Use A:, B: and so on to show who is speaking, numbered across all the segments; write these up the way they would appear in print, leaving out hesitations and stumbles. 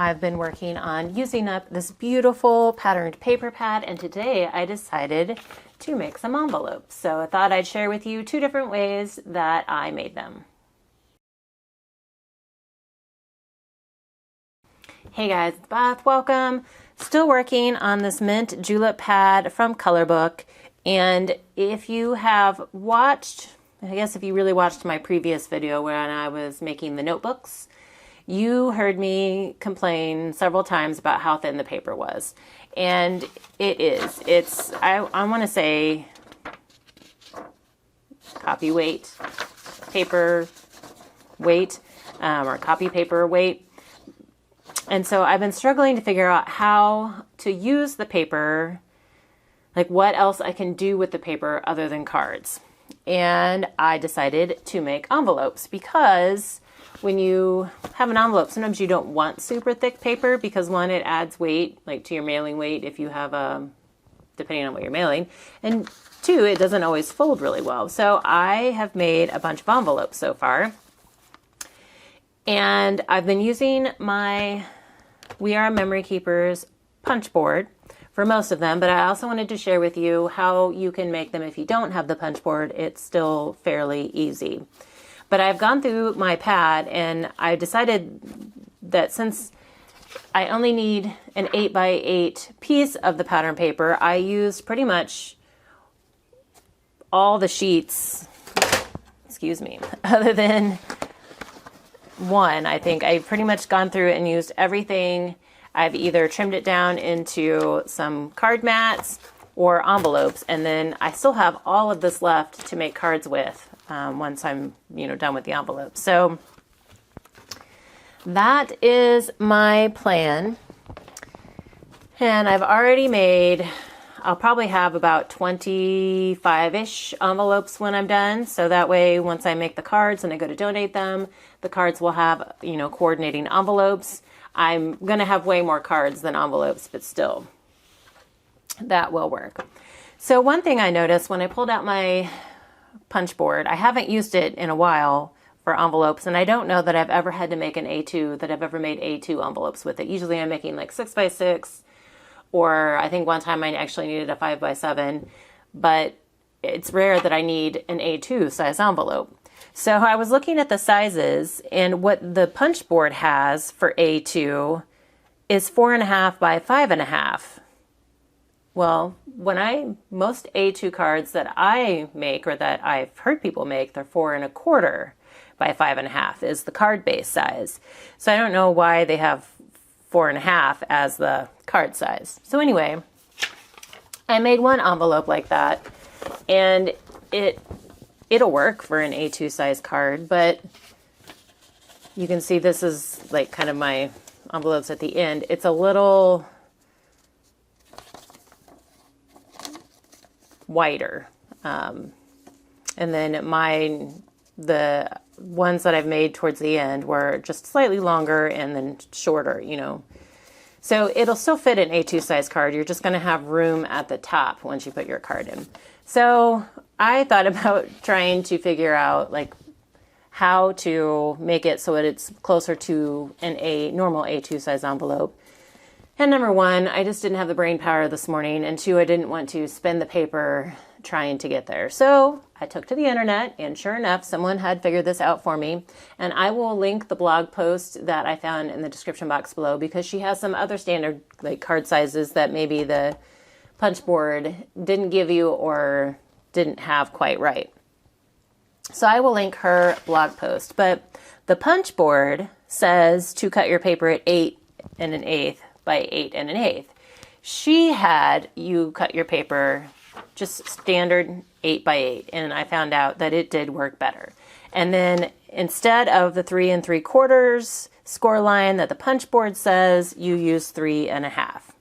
A: I've been working on using up this beautiful patterned paper pad, and today I decided to make some envelopes. So I thought I'd share with you two different ways that I made them. Hey guys, it's Beth, welcome. Still working on this Mint Julep pad from Colorbok, and if you have watched, I guess if you really watched my previous video when I was making the notebooks, you heard me complain several times about how thin the paper was. And it is. It's, I want to say, copy weight, paper weight, or copy paper weight. And so I've been struggling to figure out how to use the paper, like what else I can do with the paper other than cards. And I decided to make envelopes because when you have an envelope, sometimes you don't want super thick paper because one, it adds weight, like to your mailing weight if you have depending on what you're mailing. And two, it doesn't always fold really well. So I have made a bunch of envelopes so far. And I've been using my We Are Memory Keepers punch board for most of them, but I also wanted to share with you how you can make them if you don't have the punch board. It's still fairly easy. But I've gone through my pad and I decided that since I only need an 8x8 piece of the pattern paper, I used pretty much all the sheets, excuse me, other than one. I think I've pretty much gone through and used everything. I've either trimmed it down into some card mats or envelopes, and then I still have all of this left to make cards with once I'm done with the envelope. So that is my plan, and I've already made, I'll probably have about 25-ish envelopes when I'm done. So that way, once I make the cards and I go to donate them, the cards will have, coordinating envelopes. I'm going to have way more cards than envelopes, but still, that will work. So one thing I noticed when I pulled out my punch board, I haven't used it in a while for envelopes, and I don't know that I've ever had to make an A2, that I've ever made A2 envelopes with it. Usually I'm making like 6x6, or I think one time I actually needed a 5x7, but it's rare that I need an A2 size envelope. So I was looking at the sizes, and what the punch board has for A2 is 4.5 by 5.5. Well, most A2 cards that I make, or that I've heard people make, they're 4.25 by 5.5 is the card base size. So I don't know why they have 4.5 as the card size. So anyway, I made one envelope like that, and it'll work for an A2 size card, but you can see this is like kind of my envelopes at the end. It's a little wider. And then the ones that I've made towards the end were just slightly longer and then shorter, So it'll still fit an A2 size card. You're just going to have room at the top once you put your card in. So I thought about trying to figure out like how to make it so that it's closer to a normal A2 size envelope. And number one, I just didn't have the brain power this morning. And two, I didn't want to spend the paper trying to get there. So I took to the internet, and sure enough, someone had figured this out for me. And I will link the blog post that I found in the description box below, because she has some other standard like card sizes that maybe the punch board didn't give you or didn't have quite right. So I will link her blog post. But the punch board says to cut your paper at 8 1/8 by 8 1/8. She had you cut your paper just standard 8 by 8, and I found out that it did work better. And then instead of the 3 3/4 score line that the punch board says, you use 3 1/2.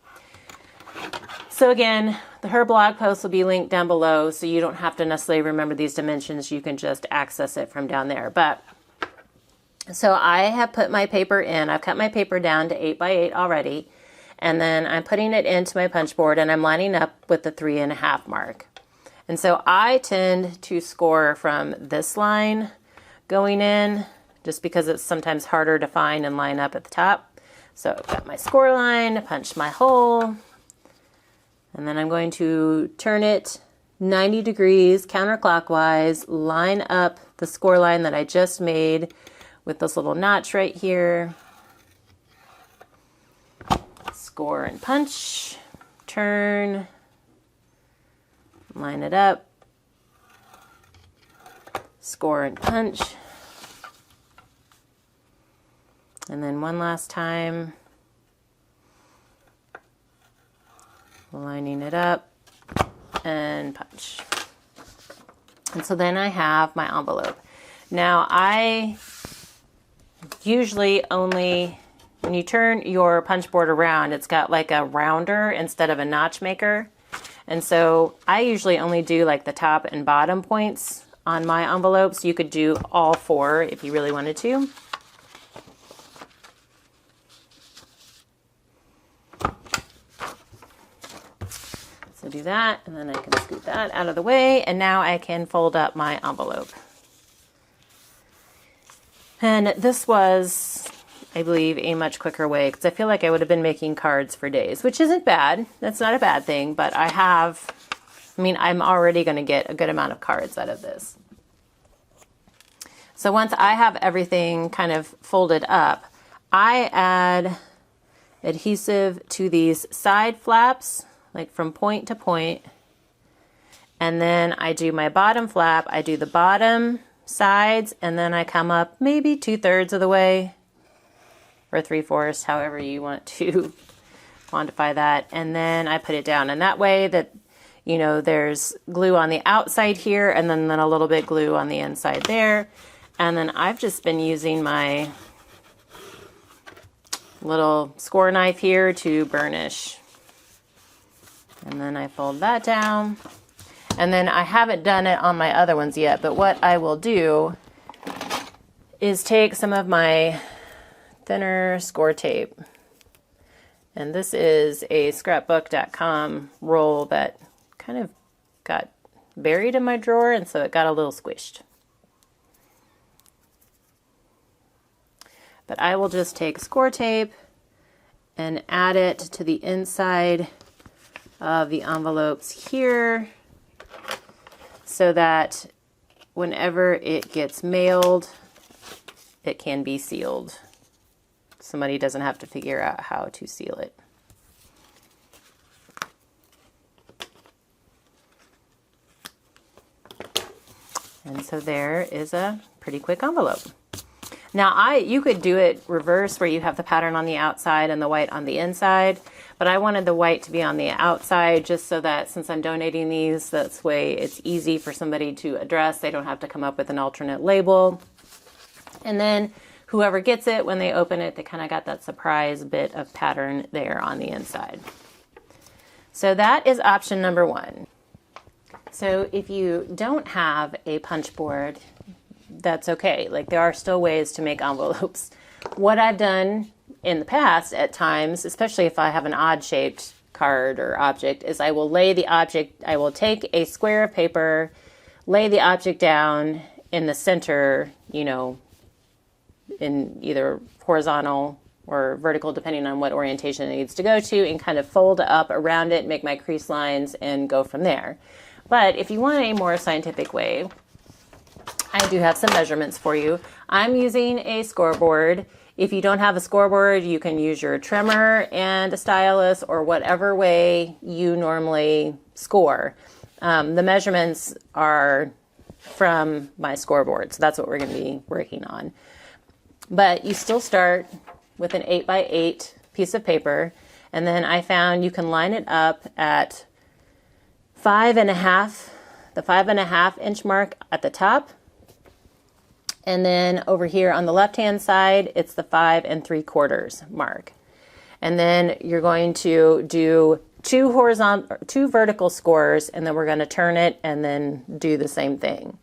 A: So again, her blog post will be linked down below, so you don't have to necessarily remember these dimensions. You can just access it from down there. But so I have put my paper in. I've cut my paper down to 8 by 8 already. And then I'm putting it into my punch board, and I'm lining up with the 3 1/2 mark. And so I tend to score from this line going in, just because it's sometimes harder to find and line up at the top. So I've got my score line, punched my hole, and then I'm going to turn it 90 degrees counterclockwise, line up the score line that I just made with this little notch right here. Score and punch, turn, line it up, score and punch, and then one last time, lining it up and punch. And so then I have my envelope. Now I usually only, when you turn your punch board around, it's got like a rounder instead of a notch maker. And so I usually only do like the top and bottom points on my envelopes. You could do all four if you really wanted to. So do that, and then I can scoot that out of the way, and now I can fold up my envelope. And this was, I believe, a much quicker way, because I feel like I would have been making cards for days, which isn't bad. That's not a bad thing, but I'm already going to get a good amount of cards out of this. So once I have everything kind of folded up, I add adhesive to these side flaps, like from point to point. And then I do my bottom flap, I do the bottom sides, and then I come up maybe 2/3 of the way, or 3/4, however you want to quantify that. And then I put it down. And that way that, you know, there's glue on the outside here, and then a little bit glue on the inside there. And then I've just been using my little score knife here to burnish. And then I fold that down. And then I haven't done it on my other ones yet, but what I will do is take some of my thinner score tape. And this is a scrapbook.com roll that kind of got buried in my drawer, and so it got a little squished. But I will just take score tape and add it to the inside of the envelopes here, so that whenever it gets mailed, it can be sealed. Somebody doesn't have to figure out how to seal it. And so there is a pretty quick envelope. Now you could do it reverse, where you have the pattern on the outside and the white on the inside, but I wanted the white to be on the outside, just so that since I'm donating these, that's way it's easy for somebody to address. They don't have to come up with an alternate label. And then whoever gets it, when they open it, they kind of got that surprise bit of pattern there on the inside. So that is option number one. So if you don't have a punch board, that's okay. Like, there are still ways to make envelopes. What I've done in the past at times, especially if I have an odd shaped card or object, is I will take a square of paper, lay the object down in the center, you know, in either horizontal or vertical, depending on what orientation it needs to go to, and kind of fold up around it, make my crease lines, and go from there. But if you want a more scientific way, I do have some measurements for you. I'm using a scoreboard. If you don't have a scoreboard, you can use your trimmer and a stylus, or whatever way you normally score. The measurements are from my scoreboard, so that's what we're going to be working on. But you still start with an 8x8 piece of paper, and then I found you can line it up at 5.5, the 5.5 inch mark at the top. And then over here on the left-hand side, it's the 5 3/4 mark. And then you're going to do two vertical scores, and then we're going to turn it and then do the same thing.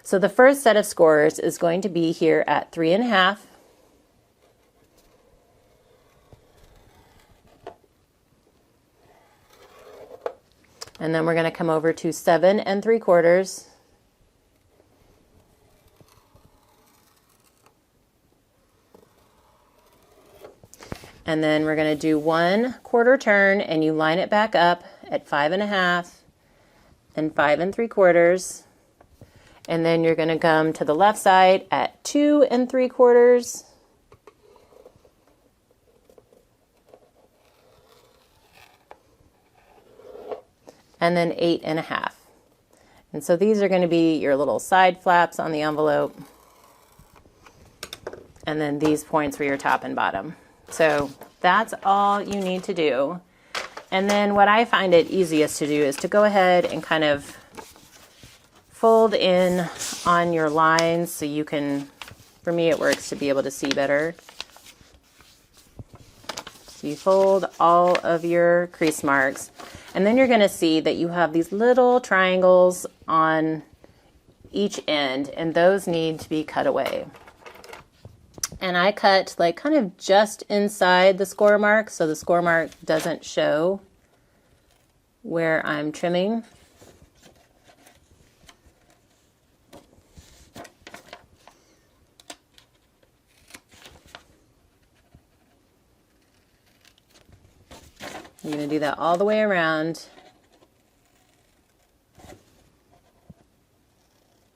A: So the first set of scores is going to be here at 3.5. And then we're going to come over to 7 3/4. And then we're going to do 1/4 turn, and you line it back up at 5 1/2 and 5 3/4. And then you're going to come to the left side at 2 3/4. And then 8 1/2. And so these are going to be your little side flaps on the envelope. And then these points were your top and bottom. So that's all you need to do. And then what I find it easiest to do is to go ahead and kind of fold in on your lines so you can, for me it works to be able to see better. So you fold all of your crease marks, and then you're going to see that you have these little triangles on each end, and those need to be cut away. And I cut like kind of just inside the score mark, so the score mark doesn't show where I'm trimming. You're going to do that all the way around.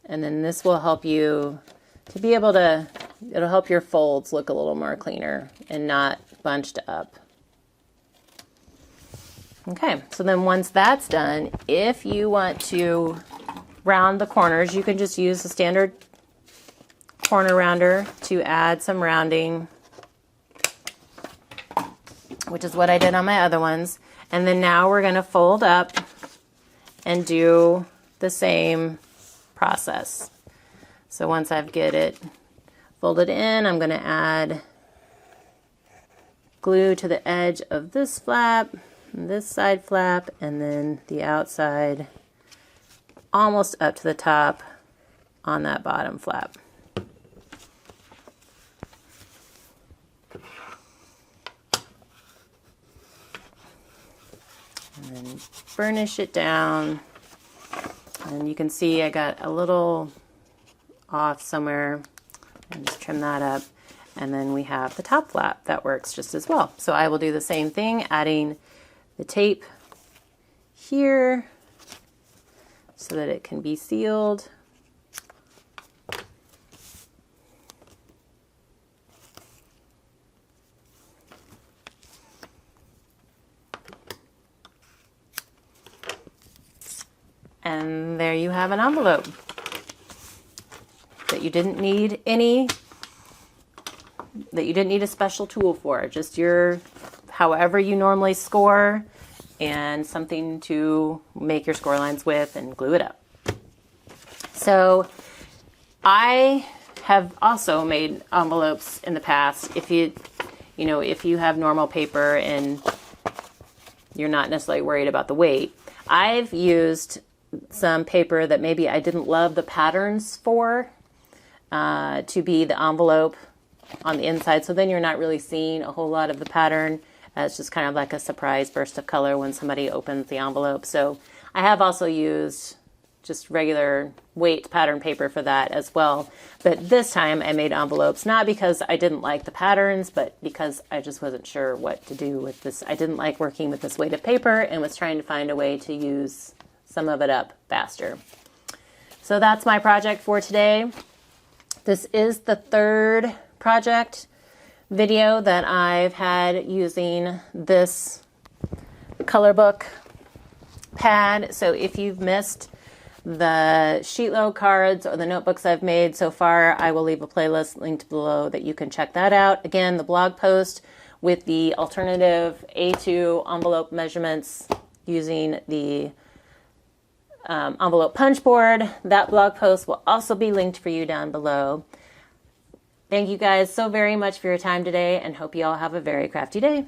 A: And then this will help you to be able to, it'll help your folds look a little more cleaner and not bunched up. Okay, so then once that's done, if you want to round the corners, you can just use the standard corner rounder to add some rounding, which is what I did on my other ones. And then now we're going to fold up and do the same process. So once I've get it folded in, I'm going to add glue to the edge of this flap, this side flap, and then the outside almost up to the top on that bottom flap. And then burnish it down. And you can see I got a little off somewhere, and just trim that up. And then we have the top flap that works just as well. So I will do the same thing, adding the tape here so that it can be sealed. And there you have an envelope that you didn't need a special tool for. Just your, however you normally score, and something to make your score lines with and glue it up. So I have also made envelopes in the past. If you have normal paper and you're not necessarily worried about the weight, I've used some paper that maybe I didn't love the patterns for to be the envelope on the inside. So then you're not really seeing a whole lot of the pattern. It's just kind of like a surprise burst of color when somebody opens the envelope. So I have also used just regular weight pattern paper for that as well. But this time I made envelopes, not because I didn't like the patterns, but because I just wasn't sure what to do with this. I didn't like working with this weighted paper and was trying to find a way to use some of it up faster. So that's my project for today. This is the third project video that I've had using this Colorbok pad. So if you've missed the sheet load cards or the notebooks I've made so far, I will leave a playlist linked below that you can check that out. Again, the blog post with the alternative A2 envelope measurements using the envelope punch board. That blog post will also be linked for you down below. Thank you guys so very much for your time today, and hope you all have a very crafty day.